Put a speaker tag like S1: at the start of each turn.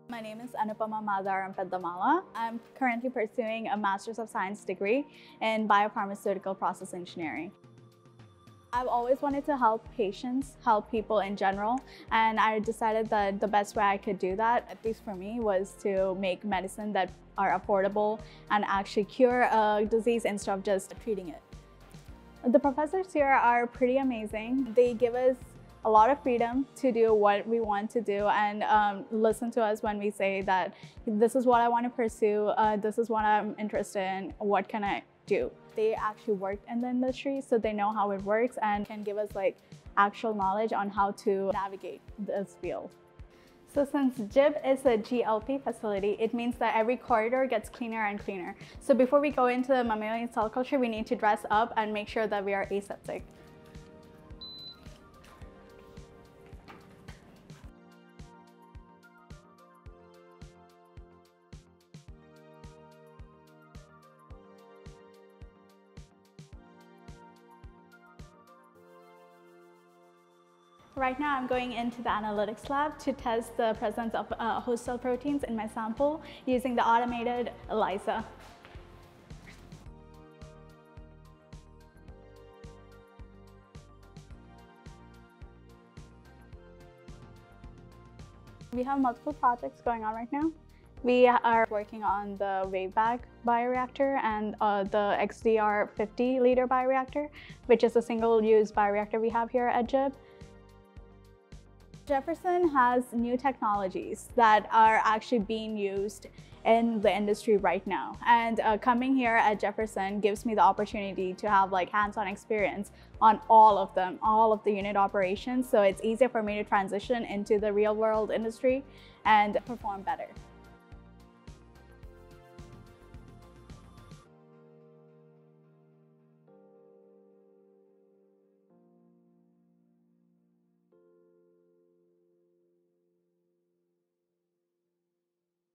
S1: My name is Anupama Madharam Peddamala. I'm currently pursuing a Master's of Science degree in Biopharmaceutical Process Engineering. I've always wanted to help patients, help people in general, and I decided that the best way I could do that, at least for me, was to make medicine that are affordable and actually cure a disease instead of just treating it. The professors here are pretty amazing. They give us a lot of freedom to do what we want to do and listen to us when we say that this is what I want to pursue, this is what I'm interested in, what can I do? They actually worked in the industry, so they know how it works and can give us like actual knowledge on how to navigate this field. So since JIB is a GLP facility, it means that every corridor gets cleaner and cleaner. So before we go into the mammalian cell culture, we need to dress up and make sure that we are aseptic. Right now, I'm going into the analytics lab to test the presence of host cell proteins in my sample using the automated ELISA. We have multiple projects going on right now. We are working on the wave-bag bioreactor and the XDR 50-liter bioreactor, which is a single-use bioreactor we have here at JIB. Jefferson has new technologies that are actually being used in the industry right now. And coming here at Jefferson gives me the opportunity to have like hands-on experience on all of them, all of the unit operations. So it's easier for me to transition into the real world industry and perform better.